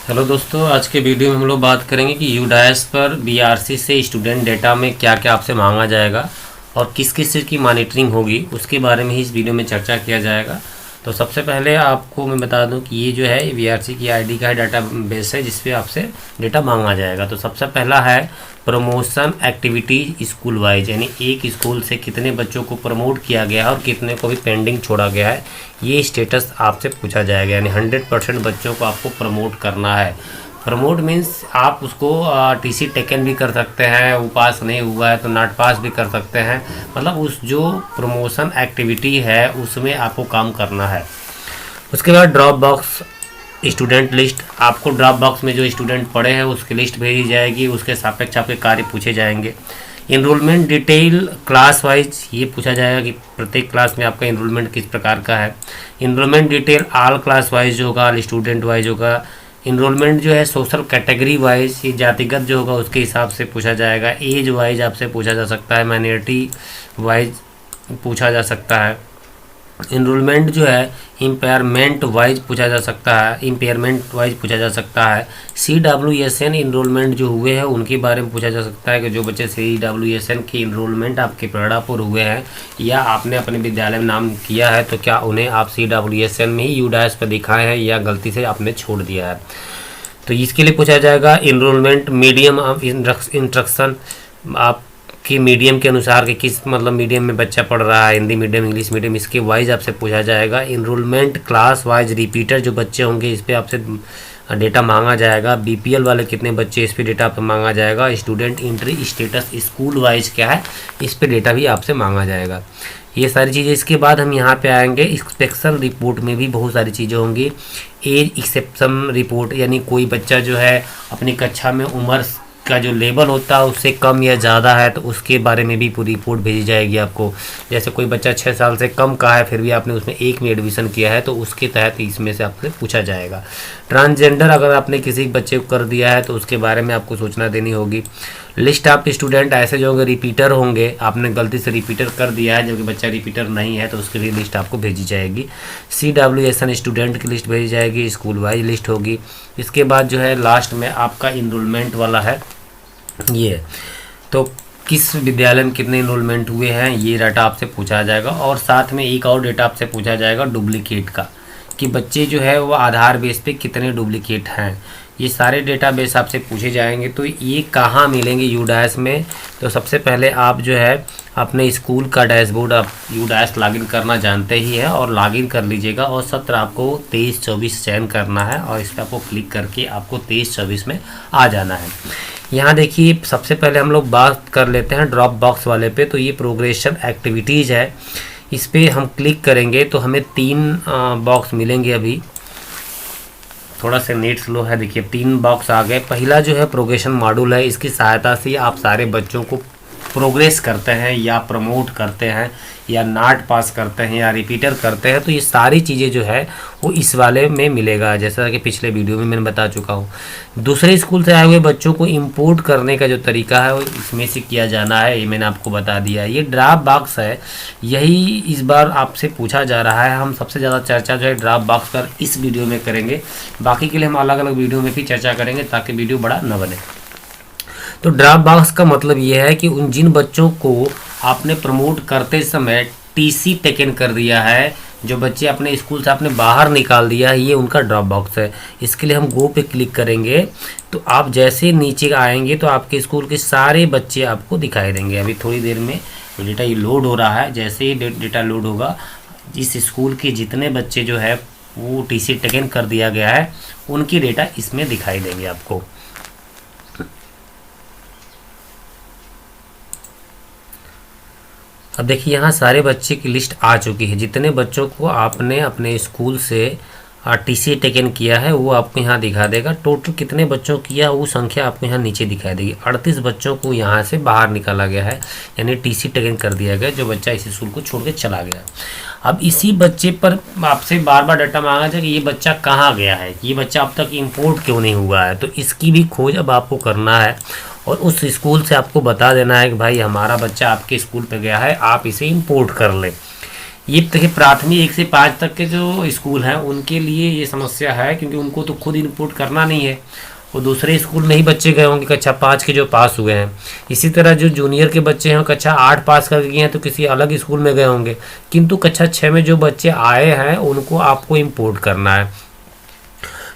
Hello दोस्तों, आज के वीडियो में हम लोग बात करेंगे कि यूडाइस पर बीआरसी से स्टूडेंट डेटा में क्या क्या आपसे मांगा जाएगा और किस किस चीज़ की मॉनिटरिंग होगी, उसके बारे में ही इस वीडियो में चर्चा किया जाएगा। तो सबसे पहले आपको मैं बता दूं कि ये जो है बीआरसी की आईडी का डाटा बेस है जिस पे आपसे डेटा मांगा जाएगा। तो सबसे पहला है प्रमोशन एक्टिविटी स्कूल वाइज, यानी एक स्कूल से कितने बच्चों को प्रमोट किया गया है और कितने को भी पेंडिंग छोड़ा गया है, ये स्टेटस आपसे पूछा जाएगा। यानी 100% बच्चों को आपको प्रमोट करना है। प्रमोट मीन्स आप उसको टीसी टेकन भी कर सकते हैं, वो पास नहीं हुआ है तो नॉट पास भी कर सकते हैं। मतलब उस जो प्रमोशन एक्टिविटी है उसमें आपको काम करना है। उसके बाद ड्रॉप बॉक्स स्टूडेंट लिस्ट, आपको ड्रॉप बॉक्स में जो स्टूडेंट पढ़े हैं उसकी लिस्ट भेजी जाएगी, उसके सापेक्ष आपके कार्य पूछे जाएंगे। इनरोलमेंट डिटेल क्लास वाइज, ये पूछा जाएगा कि प्रत्येक क्लास में आपका इनरोलमेंट किस प्रकार का है। Enrolment detail all class wise होगा, ऑल स्टूडेंट वाइज होगा। इनरोलमेंट जो है सोशल कैटेगरी वाइज, ये जातिगत जो होगा उसके हिसाब से पूछा जाएगा। एज वाइज आपसे पूछा जा सकता है, माइनॉरिटी वाइज पूछा जा सकता है। इनरोलमेंट जो है इम्पेयरमेंट वाइज पूछा जा सकता है, इम्पेयरमेंट वाइज पूछा जा सकता है। CWSN इनरोलमेंट जो हुए हैं उनके बारे में पूछा जा सकता है कि जो बच्चे CWSN के इनरोलमेंट आपके परिणापुर हुए हैं या आपने अपने विद्यालय में नाम किया है तो क्या उन्हें आप CWSN में ही यूडाइस पर दिखाए हैं या गलती से आपने छोड़ दिया है, तो इसके लिए पूछा जाएगा। इनरोलमेंट मीडियम ऑफ इंस्ट्रक्शन, आप कि मीडियम के अनुसार कि किस मतलब मीडियम में बच्चा पढ़ रहा है, हिंदी मीडियम इंग्लिश मीडियम, इसके वाइज आपसे पूछा जाएगा। इनरोलमेंट क्लास वाइज रिपीटर जो बच्चे होंगे इस पर आपसे डेटा मांगा जाएगा। BPL वाले कितने बच्चे, इस पे डेटा आपसे मांगा जाएगा। Student entry status school wise क्या है, इस पे डेटा भी आपसे मांगा जाएगा। ये सारी चीज़ें। इसके बाद हम यहाँ पे आएंगे इंस्पेक्शन रिपोर्ट में भी बहुत सारी चीज़ें होंगी। एज एक्सेप्शन रिपोर्ट, यानी कोई बच्चा जो है अपनी कक्षा में उम्र का जो लेवल होता है उससे कम या ज़्यादा है तो उसके बारे में भी पूरी रिपोर्ट भेजी जाएगी आपको। जैसे कोई बच्चा 6 साल से कम का है फिर भी आपने उसमें 1 में एडमिशन किया है तो उसके तहत इसमें से आपसे पूछा जाएगा। ट्रांसजेंडर अगर आपने किसी बच्चे को कर दिया है तो उसके बारे में आपको सूचना देनी होगी। लिस्ट ऑफ स्टूडेंट, ऐसे जो होंगे रिपीटर होंगे, आपने गलती से रिपीटर कर दिया है जबकि बच्चा रिपीटर नहीं है तो उसके लिए लिस्ट आपको भेजी जाएगी। CWSN स्टूडेंट की लिस्ट भेजी जाएगी, स्कूल वाइज लिस्ट होगी। इसके बाद जो है लास्ट में आपका इनरोलमेंट वाला है, ये तो किस विद्यालय में कितने इनरोलमेंट हुए हैं ये डाटा आपसे पूछा जाएगा। और साथ में एक और डेटा आपसे पूछा जाएगा डुप्लीकेट का, कि बच्चे जो है वो आधार बेस पे कितने डुप्लीकेट हैं। ये सारे डेटा बेस आपसे पूछे जाएंगे। तो ये कहाँ मिलेंगे यूडाइस में, तो सबसे पहले आप जो है अपने स्कूल का डैशबोर्ड, आप यूडाइस लॉगिन करना जानते ही है और लॉगिन कर लीजिएगा और सत्र आपको 23-24 चयन करना है और इस पर आपको क्लिक करके आपको 23-24 में आ जाना है। यहाँ देखिए सबसे पहले हम लोग बात कर लेते हैं ड्रॉप बॉक्स वाले पे। तो ये प्रोग्रेशन एक्टिविटीज़ है, इस पर हम क्लिक करेंगे तो हमें 3 बॉक्स मिलेंगे। अभी थोड़ा सा नेट स्लो है, देखिए 3 बॉक्स आ गए। पहला जो है प्रोग्रेशन मॉड्यूल है, इसकी सहायता से आप सारे बच्चों को प्रोग्रेस करते हैं या प्रमोट करते हैं या नाट पास करते हैं या रिपीटर करते हैं। तो ये सारी चीज़ें जो है वो इस वाले में मिलेगा, जैसा कि पिछले वीडियो में मैंने बता चुका हूँ। दूसरे स्कूल से आए हुए बच्चों को इंपोर्ट करने का जो तरीका है वो इसमें से किया जाना है, ये मैंने आपको बता दिया। ये ड्रॉप बॉक्स है, यही इस बार आपसे पूछा जा रहा है। हम सबसे ज़्यादा चर्चा जो है ड्रॉप बॉक्स पर इस वीडियो में करेंगे, बाकी के लिए हम अलग अलग वीडियो में भी चर्चा करेंगे ताकि वीडियो बड़ा न बने। तो ड्रॉप बॉक्स का मतलब ये है कि उन जिन बच्चों को आपने प्रमोट करते समय टीसी टेकन कर दिया है, जो बच्चे अपने स्कूल से आपने बाहर निकाल दिया है, ये उनका ड्रॉप बॉक्स है। इसके लिए हम गो पे क्लिक करेंगे तो आप जैसे नीचे आएंगे तो आपके स्कूल के सारे बच्चे आपको दिखाई देंगे। अभी थोड़ी देर में डेटा ये लोड हो रहा है, जैसे ही डेटा लोड होगा इस स्कूल के जितने बच्चे जो है वो टीसी टेकन कर दिया गया है उनकी डेटा इसमें दिखाई देंगे आपको। अब देखिए यहाँ सारे बच्चे की लिस्ट आ चुकी है, जितने बच्चों को आपने अपने स्कूल से टीसी टेकन किया है वो आपको यहाँ दिखा देगा। टोटल कितने बच्चों किया वो संख्या आपको यहाँ नीचे दिखाई देगी। 38 बच्चों को यहाँ से बाहर निकाला गया है, यानी टीसी टेकन कर दिया गया, जो बच्चा इस स्कूल को छोड़ के चला गया। अब इसी बच्चे पर आपसे बार बार डाटा मांगा जाए कि ये बच्चा कहाँ गया है, ये बच्चा अब तक इम्पोर्ट क्यों नहीं हुआ है। तो इसकी भी खोज अब आपको करना है और उस स्कूल से आपको बता देना है कि भाई हमारा बच्चा आपके स्कूल पे गया है, आप इसे इंपोर्ट कर लें। ये देखिए प्राथमिक 1 से 5 तक के जो स्कूल हैं उनके लिए ये समस्या है, क्योंकि उनको तो खुद इनपुट करना नहीं है, वो दूसरे स्कूल में ही बच्चे गए होंगे कक्षा 5 के जो पास हुए हैं। इसी तरह जो जूनियर के बच्चे हैं कक्षा 8 पास करके गए हैं तो किसी अलग स्कूल में गए होंगे, किंतु कक्षा 6 में जो बच्चे आए हैं उनको आपको इम्पोर्ट करना है।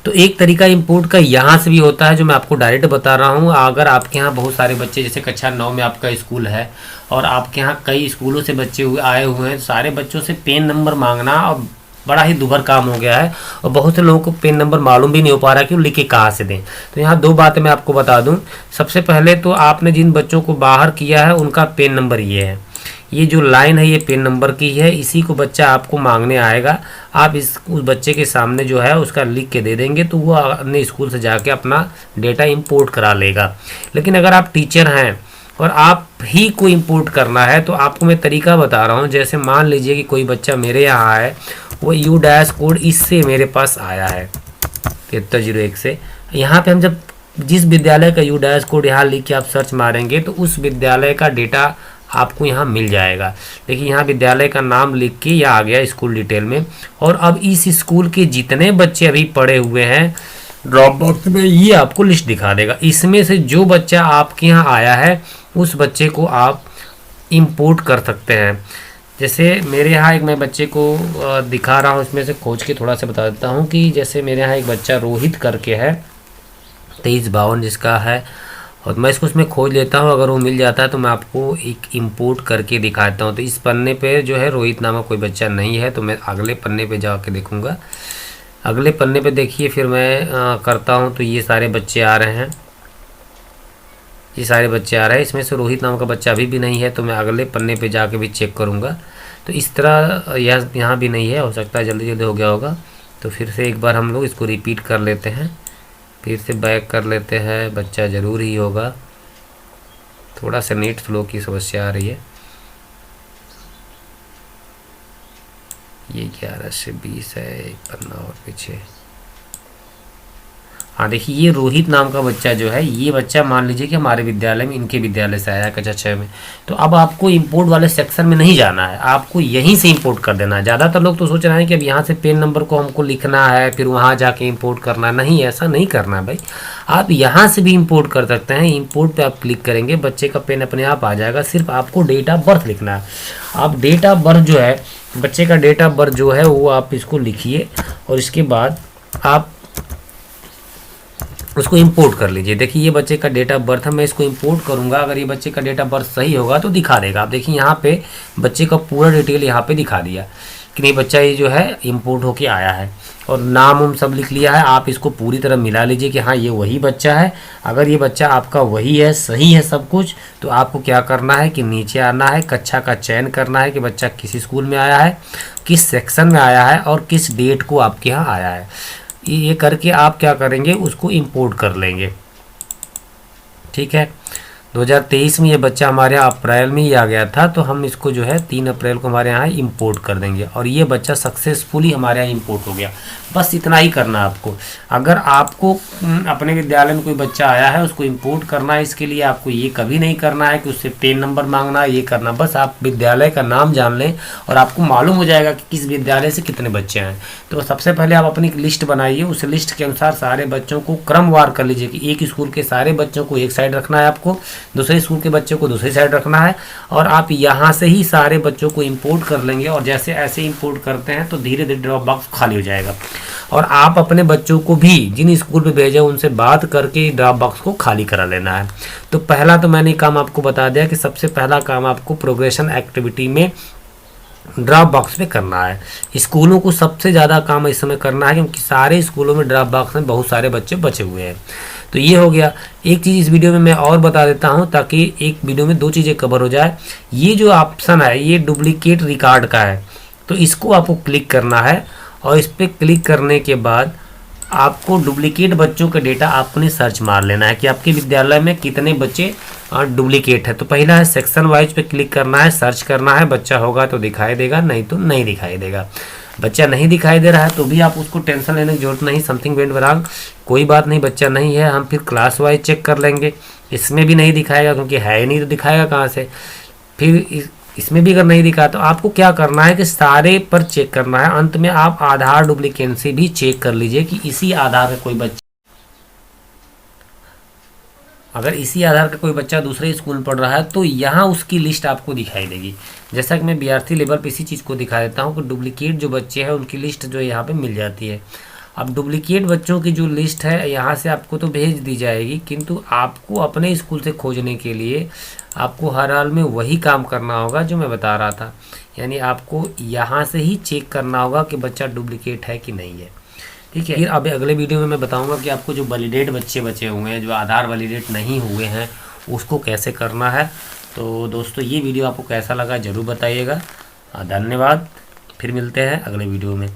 तो एक तरीका इंपोर्ट का यहाँ से भी होता है जो मैं आपको डायरेक्ट बता रहा हूँ। अगर आपके यहाँ बहुत सारे बच्चे, जैसे कक्षा 9 में आपका स्कूल है और आपके यहाँ कई स्कूलों से बच्चे आए हुए हैं, सारे बच्चों से पेन नंबर मांगना और बड़ा ही दुभर काम हो गया है, और बहुत से लोगों को पेन नंबर मालूम भी नहीं हो पा रहा कि वो लिखे कहाँ से दें। तो यहाँ 2 बातें मैं आपको बता दूँ। सबसे पहले तो आपने जिन बच्चों को बाहर किया है उनका पेन नंबर ये है, ये जो लाइन है ये पेन नंबर की है, इसी को बच्चा आपको मांगने आएगा। आप उस बच्चे के सामने जो है उसका लिख के दे देंगे तो वो अपने स्कूल से जाके अपना डेटा इंपोर्ट करा लेगा। लेकिन अगर आप टीचर हैं और आप ही को इंपोर्ट करना है तो आपको मैं तरीका बता रहा हूँ। जैसे मान लीजिए कि कोई बच्चा मेरे यहाँ है, वो U- कोड इससे मेरे पास आया है 7301 से। यहाँ पे हम जब जिस विद्यालय का U- कोड यहाँ लिख के आप सर्च मारेंगे तो उस विद्यालय का डेटा आपको यहाँ मिल जाएगा। देखिए यहाँ विद्यालय का नाम लिख के यह आ गया स्कूल डिटेल में। और अब इस स्कूल के जितने बच्चे अभी पढ़े हुए हैं ड्रॉप बॉक्स में ये आपको लिस्ट दिखा देगा। इसमें से जो बच्चा आपके यहाँ आया है उस बच्चे को आप इंपोर्ट कर सकते हैं। जैसे मेरे यहाँ एक मैं बच्चे को दिखा रहा हूँ, इसमें से खोज के थोड़ा सा बता देता हूँ कि जैसे मेरे यहाँ एक बच्चा रोहित करके है 2352 जिसका है, और मैं इसको उसमें खोज लेता हूँ। अगर वो मिल जाता है तो मैं आपको एक इंपोर्ट करके दिखाता हूँ। तो इस पन्ने पे जो है रोहित नामक कोई बच्चा नहीं है, तो मैं अगले पन्ने पे जाके देखूँगा। अगले पन्ने पे देखिए फिर मैं करता हूँ तो ये सारे बच्चे आ रहे हैं, ये सारे बच्चे आ रहे हैं। इसमें से रोहित नाम का बच्चा अभी भी नहीं है, तो मैं अगले पन्ने पे जाके भी चेक करूँगा। तो इस तरह यहाँ भी नहीं है, हो सकता है जल्दी जल्दी हो गया होगा। तो फिर से एक बार हम लोग इसको रिपीट कर लेते हैं, फिर से बैक कर लेते हैं। बच्चा ज़रूर ही होगा, थोड़ा सा नेट फ्लो की समस्या आ रही है। ये 11 से 20 है, एक पन्ना और पीछे। हाँ देखिए ये रोहित नाम का बच्चा जो है, ये बच्चा मान लीजिए कि हमारे विद्यालय में, इनके विद्यालय से आया है कक्षा 6 में। तो अब आपको इंपोर्ट वाले सेक्शन में नहीं जाना है, आपको यहीं से इंपोर्ट कर देना है। ज़्यादातर लोग तो सोच रहे हैं कि अब यहाँ से पेन नंबर को हमको लिखना है फिर वहाँ जाके इंपोर्ट करना है। नहीं, ऐसा नहीं करना है भाई, आप यहाँ से भी इंपोर्ट कर सकते हैं। इंपोर्ट पे आप क्लिक करेंगे, बच्चे का पेन अपने आप आ जाएगा। सिर्फ आपको डेट ऑफ बर्थ लिखना है। आप डेट ऑफ बर्थ जो है, बच्चे का डेट ऑफ बर्थ जो है वो आप इसको लिखिए और इसके बाद आप उसको इंपोर्ट कर लीजिए। देखिए ये बच्चे का डेट ऑफ बर्थ है, मैं इसको इंपोर्ट करूंगा। अगर ये बच्चे का डेट ऑफ बर्थ सही होगा तो दिखा देगा। आप देखिए यहाँ पे बच्चे का पूरा डिटेल यहाँ पे दिखा दिया कि नहीं बच्चा ये जो है इंपोर्ट होके आया है, और नाम उम सब लिख लिया है। आप इसको पूरी तरह मिला लीजिए कि हाँ ये वही बच्चा है। अगर ये बच्चा आपका वही है, सही है सब कुछ, तो आपको क्या करना है कि नीचे आना है, कक्षा का चयन करना है कि बच्चा किस स्कूल में आया है, किस सेक्शन में आया है और किस डेट को आपके यहाँ आया है। ये करके आप क्या करेंगे, उसको इंपोर्ट कर लेंगे। ठीक है, 2023 में ये बच्चा हमारे यहाँ अप्रैल में ही आ गया था, तो हम इसको जो है 3 अप्रैल को हमारे यहाँ इंपोर्ट कर देंगे और ये बच्चा सक्सेसफुली हमारे यहाँ इंपोर्ट हो गया। बस इतना ही करना है आपको। अगर आपको अपने विद्यालय में कोई बच्चा आया है उसको इंपोर्ट करना है, इसके लिए आपको ये कभी नहीं करना है कि उससे पेन नंबर मांगना है, ये करना। बस आप विद्यालय का नाम जान लें और आपको मालूम हो जाएगा कि किस विद्यालय से कितने बच्चे हैं। तो सबसे पहले आप अपनी लिस्ट बनाइए, उस लिस्ट के अनुसार सारे बच्चों को क्रमवार कर लीजिए कि एक स्कूल के सारे बच्चों को एक साइड रखना है, आपको दूसरे स्कूल के बच्चों को दूसरी साइड रखना है, और आप यहाँ से ही सारे बच्चों को इंपोर्ट कर लेंगे। और जैसे ऐसे इंपोर्ट करते हैं तो धीरे धीरे ड्रॉप बॉक्स खाली हो जाएगा। और आप अपने बच्चों को भी जिन स्कूल में भेजे उनसे बात करके ड्रॉप बॉक्स को खाली करा लेना है। तो पहला तो मैंने काम आपको बता दिया कि सबसे पहला काम आपको प्रोग्रेशन एक्टिविटी में ड्रॉप बॉक्स में करना है। स्कूलों को सबसे ज़्यादा काम इस समय करना है क्योंकि सारे स्कूलों में ड्रॉप बॉक्स में बहुत सारे बच्चे बचे हुए हैं। तो ये हो गया। एक चीज़ इस वीडियो में मैं और बता देता हूँ ताकि एक वीडियो में 2 चीज़ें कवर हो जाए। ये जो ऑप्शन है ये डुप्लीकेट रिकॉर्ड का है, तो इसको आपको क्लिक करना है और इस पर क्लिक करने के बाद आपको डुप्लीकेट बच्चों का डेटा आपने सर्च मार लेना है कि आपके विद्यालय में कितने बच्चे डुप्लीकेट है। तो पहला है सेक्शन वाइज पे क्लिक करना है, सर्च करना है। बच्चा होगा तो दिखाई देगा, नहीं तो नहीं दिखाई देगा। बच्चा नहीं दिखाई दे रहा है तो भी आप उसको टेंशन लेने की जरूरत नहीं, समथिंग वेंट रॉन्ग, कोई बात नहीं, बच्चा नहीं है। हम फिर क्लास वाइज चेक कर लेंगे, इसमें भी नहीं दिखाएगा क्योंकि है ही नहीं तो दिखाएगा कहाँ से। फिर इसमें भी अगर नहीं दिखा तो आपको क्या करना है कि सारे पर चेक करना है। अंत में आप आधार डुप्लीकेसी भी चेक कर लीजिए कि इसी आधार का कोई बच्चा, अगर इसी आधार का कोई बच्चा दूसरे स्कूल में पढ़ रहा है तो यहाँ उसकी लिस्ट आपको दिखाई देगी। जैसा कि मैं बीआरसी लेवल पे इसी चीज़ को दिखा देता हूँ कि डुप्लीकेट जो बच्चे हैं उनकी लिस्ट जो है यहाँ पे मिल जाती है। अब डुप्लीकेट बच्चों की जो लिस्ट है यहाँ से आपको तो भेज दी जाएगी, किंतु आपको अपने स्कूल से खोजने के लिए आपको हर हाल में वही काम करना होगा जो मैं बता रहा था, यानी आपको यहाँ से ही चेक करना होगा कि बच्चा डुप्लीकेट है कि नहीं है। ठीक है, फिर अब अगले वीडियो में मैं बताऊंगा कि आपको जो वैलिडेट बच्चे बचे हुए हैं, जो आधार वैलिडेट नहीं हुए हैं, उसको कैसे करना है। तो दोस्तों ये वीडियो आपको कैसा लगा ज़रूर बताइएगा। धन्यवाद, फिर मिलते हैं अगले वीडियो में।